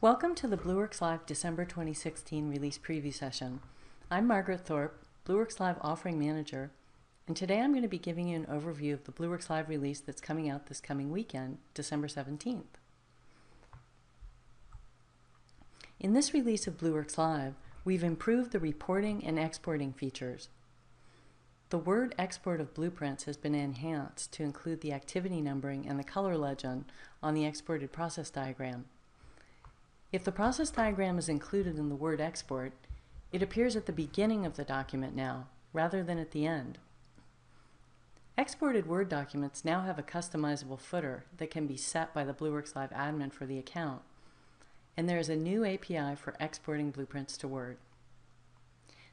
Welcome to the Blueworks Live December 2016 release preview session. I'm Margaret Thorpe, Blueworks Live Offering Manager, and today I'm going to be giving you an overview of the Blueworks Live release that's coming out this coming weekend, December 17th. In this release of Blueworks Live, we've improved the reporting and exporting features. The word export of blueprints has been enhanced to include the activity numbering and the color legend on the exported process diagram. If the process diagram is included in the word export, it appears at the beginning of the document now, rather than at the end. Exported Word documents now have a customizable footer that can be set by the Blueworks Live admin for the account, and there is a new API for exporting blueprints to Word.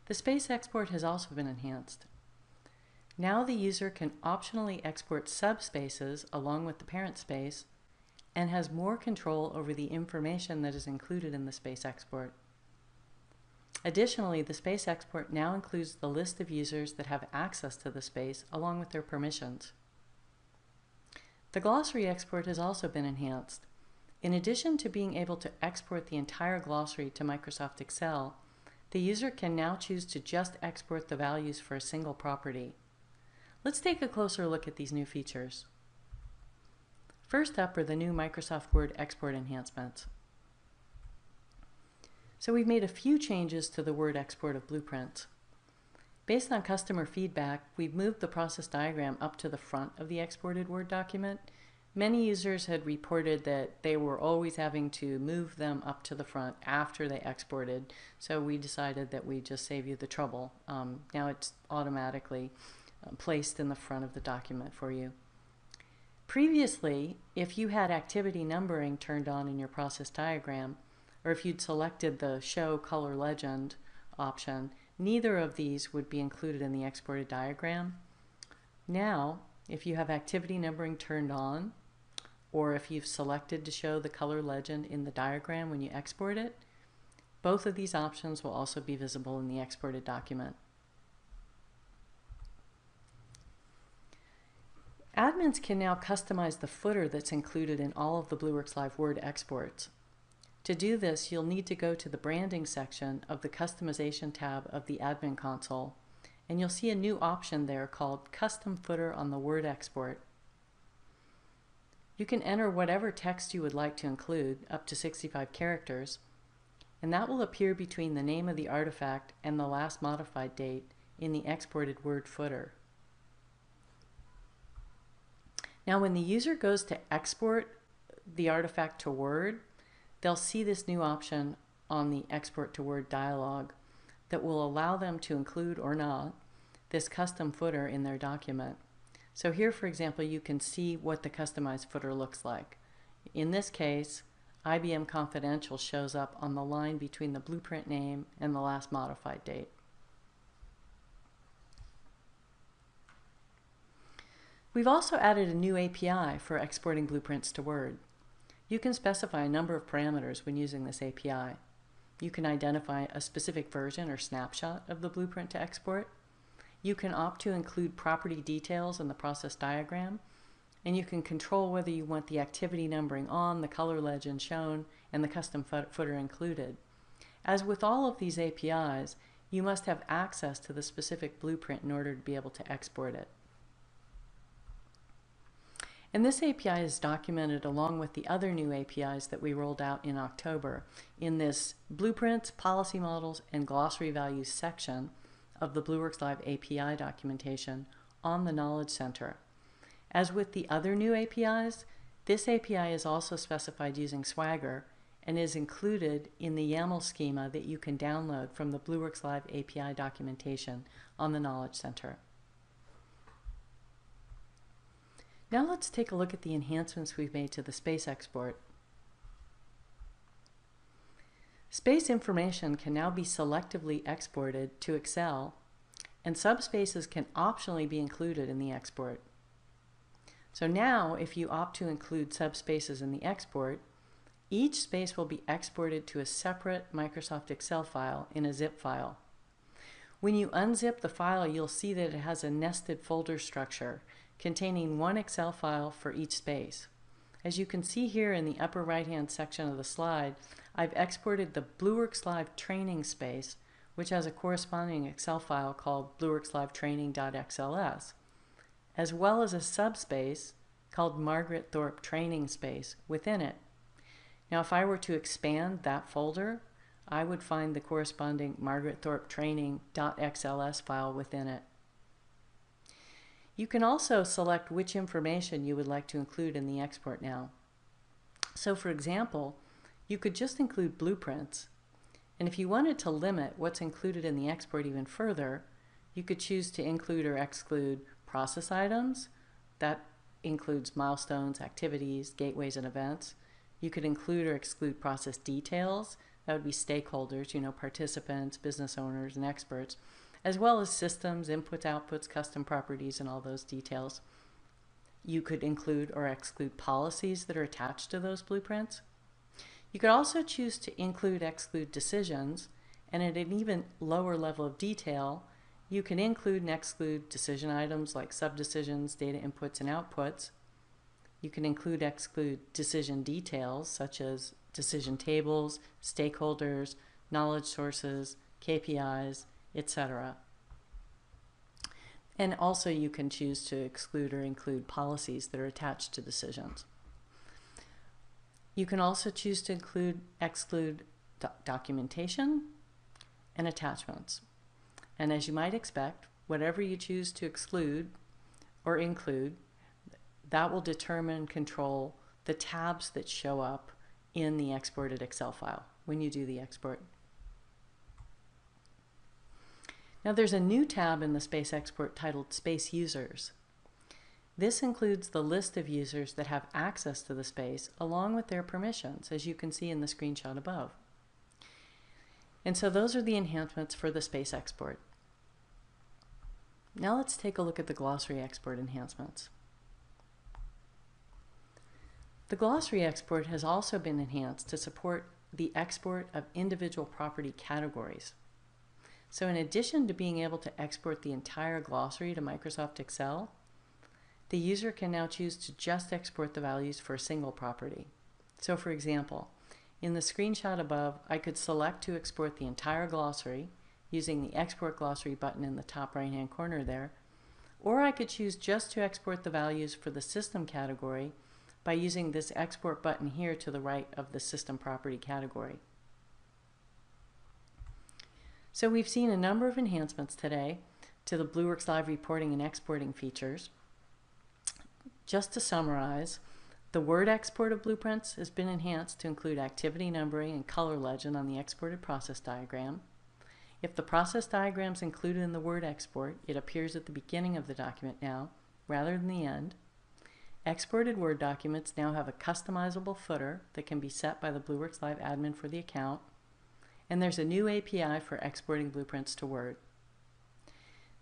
The space export has also been enhanced. Now the user can optionally export subspaces along with the parent space and has more control over the information that is included in the space export. Additionally, the space export now includes the list of users that have access to the space along with their permissions. The glossary export has also been enhanced. In addition to being able to export the entire glossary to Microsoft Excel, the user can now choose to just export the values for a single property. Let's take a closer look at these new features. First up are the new Microsoft Word export enhancements. So we've made a few changes to the Word export of blueprints. Based on customer feedback, we've moved the process diagram up to the front of the exported Word document. Many users had reported that they were always having to move them up to the front after they exported, so we decided that we'd just save you the trouble. Now it's automatically placed in the front of the document for you. Previously, if you had activity numbering turned on in your process diagram, or if you'd selected the Show Color Legend option, neither of these would be included in the exported diagram. Now, if you have activity numbering turned on, or if you've selected to show the color legend in the diagram when you export it, both of these options will also be visible in the exported document. Admins can now customize the footer that's included in all of the Blueworks Live Word exports. To do this, you'll need to go to the Branding section of the Customization tab of the Admin console, and you'll see a new option there called Custom Footer on the Word export. You can enter whatever text you would like to include, up to 65 characters, and that will appear between the name of the artifact and the last modified date in the exported Word footer. Now when the user goes to export the artifact to Word, they'll see this new option on the Export to Word dialog that will allow them to include or not this custom footer in their document. So here, for example, you can see what the customized footer looks like. In this case, IBM Confidential shows up on the line between the blueprint name and the last modified date. We've also added a new API for exporting blueprints to Word. You can specify a number of parameters when using this API. You can identify a specific version or snapshot of the blueprint to export. You can opt to include property details in the process diagram, and you can control whether you want the activity numbering on, the color legend shown, and the custom footer included. As with all of these APIs, you must have access to the specific blueprint in order to be able to export it. And this API is documented along with the other new APIs that we rolled out in October in this Blueprints, Policy Models, and Glossary Values section of the Blueworks Live API documentation on the Knowledge Center. As with the other new APIs, this API is also specified using Swagger and is included in the YAML schema that you can download from the Blueworks Live API documentation on the Knowledge Center. Now let's take a look at the enhancements we've made to the space export. Space information can now be selectively exported to Excel, and subspaces can optionally be included in the export. So now, if you opt to include subspaces in the export, each space will be exported to a separate Microsoft Excel file in a zip file. When you unzip the file, you'll see that it has a nested folder structure containing one Excel file for each space. As you can see here in the upper right-hand section of the slide, I've exported the Blueworks Live training space, which has a corresponding Excel file called blueworkslivetraining.xls, as well as a subspace called Margaret Thorpe Training Space within it. Now, if I were to expand that folder, I would find the corresponding Margaret Thorpe Training.xls file within it. You can also select which information you would like to include in the export now. So for example, you could just include blueprints, and if you wanted to limit what's included in the export even further, you could choose to include or exclude process items. That includes milestones, activities, gateways, and events. You could include or exclude process details. That would be stakeholders, participants, business owners, and experts, as well as systems, inputs, outputs, custom properties, and all those details. You could include or exclude policies that are attached to those blueprints. You could also choose to include, exclude decisions, and at an even lower level of detail, you can include and exclude decision items like subdecisions, data inputs, and outputs. You can include, exclude decision details such as decision tables, stakeholders, knowledge sources, KPIs, etc. And also you can choose to exclude or include policies that are attached to decisions. You can also choose to include, exclude documentation and attachments. And as you might expect, whatever you choose to exclude or include, that will determine and control the tabs that show up in the exported Excel file when you do the export. Now there's a new tab in the space export titled Space Users. This includes the list of users that have access to the space along with their permissions, as you can see in the screenshot above. And so those are the enhancements for the space export. Now let's take a look at the glossary export enhancements. The glossary export has also been enhanced to support the export of individual property categories. So in addition to being able to export the entire glossary to Microsoft Excel, the user can now choose to just export the values for a single property. So for example, in the screenshot above, I could select to export the entire glossary using the Export Glossary button in the top right-hand corner there, or I could choose just to export the values for the system category by using this Export button here to the right of the System Property category. So we've seen a number of enhancements today to the Blueworks Live reporting and exporting features. Just to summarize, the word export of blueprints has been enhanced to include activity numbering and color legend on the exported process diagram. If the process diagram is included in the word export, it appears at the beginning of the document now, rather than the end. Exported Word documents now have a customizable footer that can be set by the Blueworks Live admin for the account, and there's a new API for exporting blueprints to Word.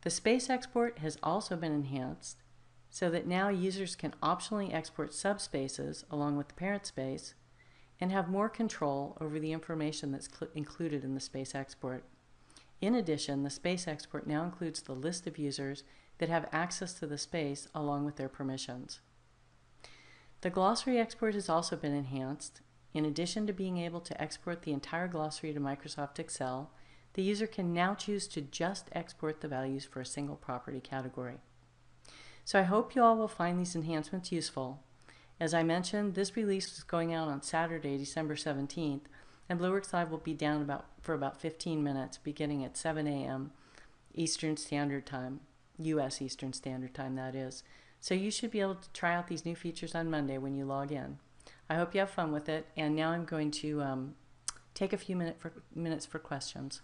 The space export has also been enhanced so that now users can optionally export subspaces along with the parent space and have more control over the information that's included in the space export. In addition, the space export now includes the list of users that have access to the space along with their permissions. The glossary export has also been enhanced. In addition to being able to export the entire glossary to Microsoft Excel, the user can now choose to just export the values for a single property category. So I hope you all will find these enhancements useful. As I mentioned, this release is going out on Saturday, December 17th, and Blueworks Live will be down for about 15 minutes, beginning at 7 a.m. Eastern Standard Time, U.S. Eastern Standard Time, that is. So you should be able to try out these new features on Monday when you log in. I hope you have fun with it, and now I'm going to take a few minutes for questions.